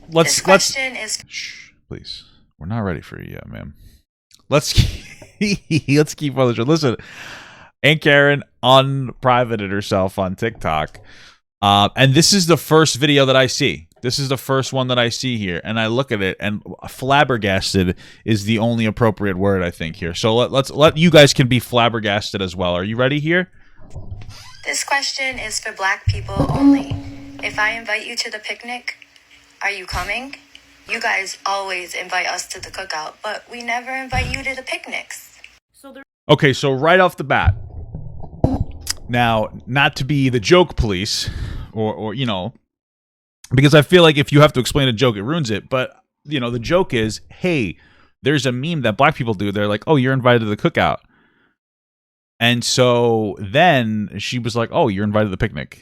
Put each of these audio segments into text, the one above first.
This question is... Shh, please. We're not ready for you yet, ma'am. Let's keep on the show. Listen, Aunt Karen unprivated herself on TikTok. And this is the first video that I see. This is the first one that I see here. And I look at it, and flabbergasted is the only appropriate word, I think, here. So let you guys can be flabbergasted as well. Are you ready here? This question is for Black people only. If I invite you to the picnic, are you coming? You guys always invite us to the cookout, but we never invite you to the picnics. Okay, so right off the bat. Now, not to be the joke police, or you know, because I feel like if you have to explain a joke, it ruins it. But, you know, the joke is, hey, there's a meme that Black people do. They're like, oh, you're invited to the cookout. And so then she was like, oh, you're invited to the picnic.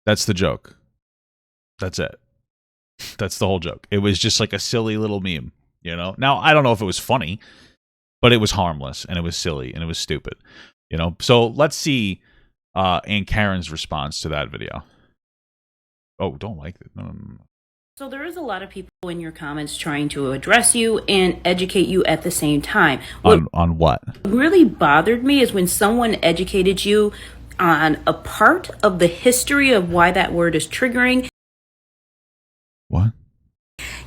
That's the joke. That's it. That's the whole joke. It was just like a silly little meme, you know? Now, I don't know if it was funny, but it was harmless, and it was silly, and it was stupid, you know? So let's see Aunt Karen's response to that video. Oh, don't like it. No. So there is a lot of people in your comments trying to address you and educate you at the same time. On what? What really bothered me is when someone educated you on a part of the history of why that word is triggering. What?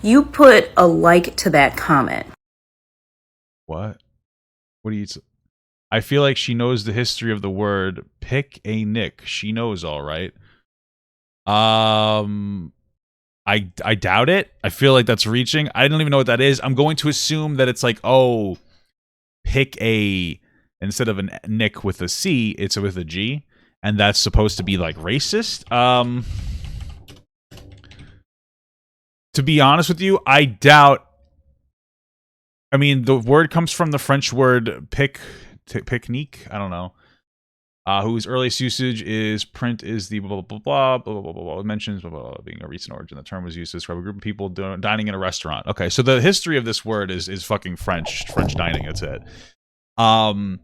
You put a like to that comment. What? What do you... I feel like she knows the history of the word pick a nick. She knows, all right. I doubt it. I feel like that's reaching. I don't even know what that is. I'm going to assume that it's like, oh, pick a... Instead of a nick with a C, it's with a G. And that's supposed to be, like, racist. To be honest with you, I doubt... I mean, the word comes from the French word pique-nique. I don't know. Whose earliest usage is print is the blah, blah, blah, blah, blah, blah, blah, blah. It mentions blah, blah, blah, being a recent origin. The term was used to describe a group of people dining in a restaurant. Okay, so the history of this word is fucking French dining. That's it. I'm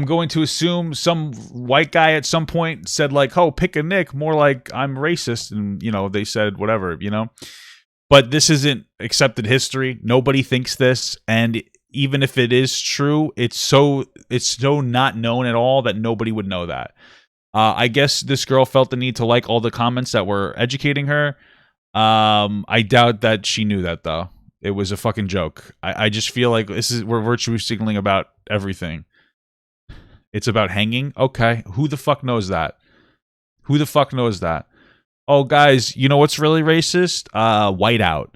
going to assume some white guy at some point said, like, oh, pick a nick, more like I'm racist. And, you know, they said whatever, you know. But this isn't accepted history. Nobody thinks this. And even if it is true, it's so not known at all that nobody would know that. I guess this girl felt the need to like all the comments that were educating her. I doubt that she knew that, though. It was a fucking joke. I just feel like we're virtue signaling about everything. It's about hanging? Okay. Who the fuck knows that? Who the fuck knows that? Oh, guys, you know what's really racist? Whiteout.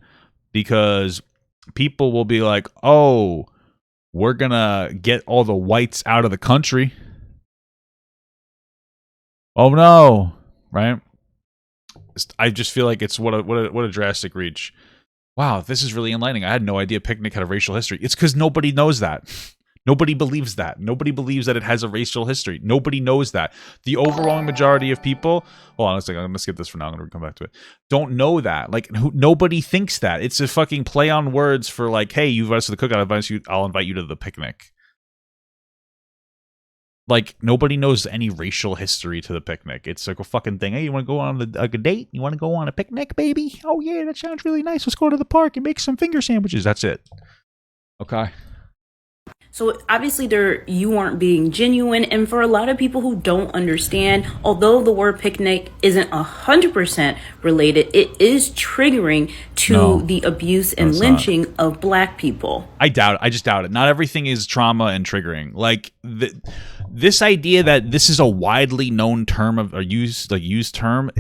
Because people will be like, oh, we're gonna get all the whites out of the country. Oh, no. Right? I just feel like it's what a drastic reach. Wow, this is really enlightening. I had no idea picnic had a racial history. It's because nobody knows that. Nobody believes that. Nobody believes that it has a racial history. Nobody knows that. The overwhelming majority of people... Hold on a second. I'm going to skip this for now. I'm going to come back to it. Don't know that. Like, nobody thinks that. It's a fucking play on words for like, hey, you invite us to the cookout. I'll invite you to the picnic. Like, nobody knows any racial history to the picnic. It's like a fucking thing. Hey, you want to go on a date? You want to go on a picnic, baby? Oh, yeah, that sounds really nice. Let's go to the park and make some finger sandwiches. That's it. Okay. So obviously you aren't being genuine, and for a lot of people who don't understand, although the word picnic isn't 100% related, it is triggering to the abuse and lynching of Black people. I just doubt it. Not everything is trauma and triggering. Like this idea that this is a widely known term or used term,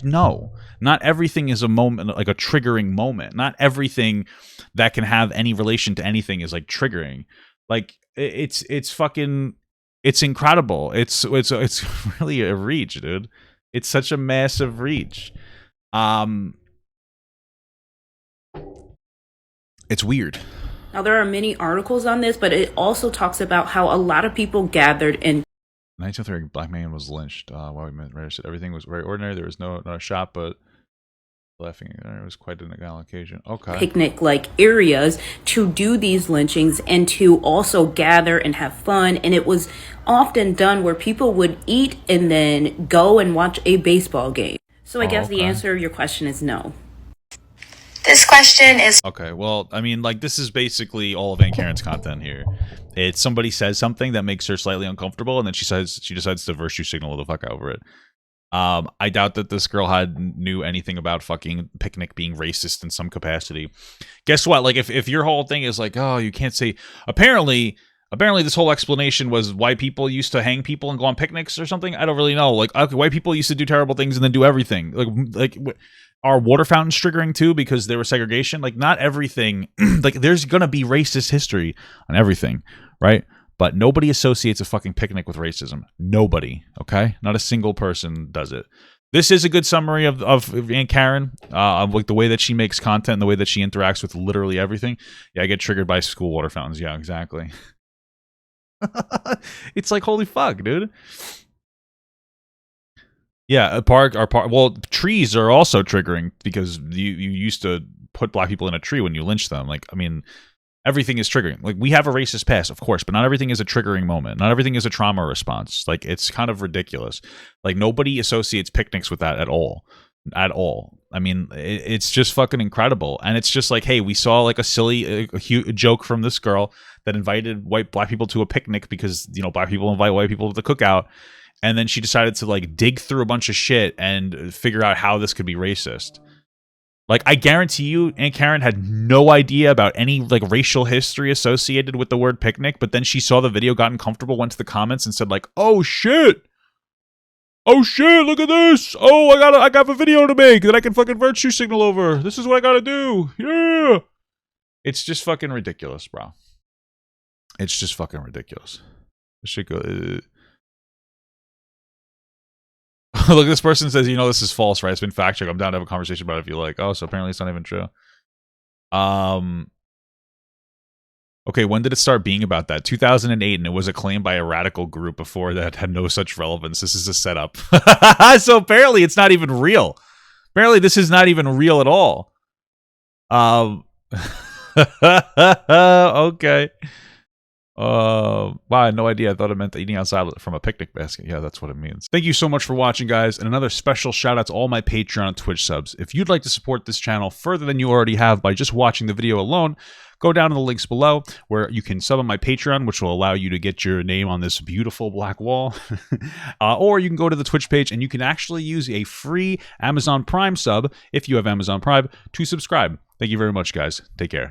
no. Not everything is a moment, like a triggering moment. Not everything that can have any relation to anything is like triggering. Like it's fucking, it's incredible. It's really a reach, dude. It's such a massive reach. It's weird. Now there are many articles on this, but it also talks about how a lot of people gathered in 1903. Black man was lynched. While we registered, everything was very ordinary. There was no shop, but laughing. It was quite an occasion. Okay. Picnic-like areas to do these lynchings and to also gather and have fun. And it was often done where people would eat and then go and watch a baseball game. So I guess the answer to your question is no. This question is Okay, well, I mean, like, this is basically all of Aunt Karen's content here. It's somebody says something that makes her slightly uncomfortable, and then she decides to virtue signal the fuck over it. I doubt that this girl knew anything about fucking Picnic being racist in some capacity. Guess what? Like, if your whole thing is like, oh, you can't say, apparently this whole explanation was white people used to hang people and go on picnics or something. I don't really know. Like, okay, white people used to do terrible things and then do everything. Like are water fountains triggering too because there was segregation? Like, not everything. Like, there's gonna be racist history on everything, right? But nobody associates a fucking picnic with racism. Nobody, okay? Not a single person does it. This is a good summary of Aunt Karen, of like the way that she makes content, and the way that she interacts with literally everything. Yeah, I get triggered by school water fountains. Yeah, exactly. It's like, holy fuck, dude. Yeah, well, trees are also triggering because you used to put black people in a tree when you lynch them. Like, I mean, everything is triggering. Like, we have a racist past, of course, but not everything is a triggering moment. Not everything is a trauma response. Like, it's kind of ridiculous. Like, nobody associates picnics with that at all. At all. I mean, it's just fucking incredible. And it's just like, hey, we saw like a silly joke from this girl that invited black people to a picnic because, you know, black people invite white people to the cookout. And then she decided to like dig through a bunch of shit and figure out how this could be racist. Like, I guarantee you, Aunt Karen had no idea about any, like, racial history associated with the word picnic, but then she saw the video, got uncomfortable, went to the comments, and said, like, oh, shit! Oh, shit, look at this! Oh, I got a video to make that I can fucking virtue signal over! This is what I gotta do! Yeah! It's just fucking ridiculous, bro. It's just fucking ridiculous. This shit go... Look, this person says, you know, this is false, right? It's been fact checked. I'm down to have a conversation about it if you like. Oh, so apparently it's not even true. Okay, when did it start being about that? 2008, and it was acclaimed by a radical group before that had no such relevance. This is a setup. So apparently it's not even real. Apparently this is not even real at all. Okay. Wow, I had no idea. I thought it meant eating outside from a picnic basket. Yeah, that's what it means. Thank you so much for watching, guys, and another special shout out to all my Patreon and Twitch subs. If you'd like to support this channel further than you already have by just watching the video alone, go down to the links below where you can sub on my Patreon, which will allow you to get your name on this beautiful black wall. Or you can go to the Twitch page and you can actually use a free Amazon Prime sub, if you have Amazon Prime, to subscribe. Thank you very much, guys. Take care.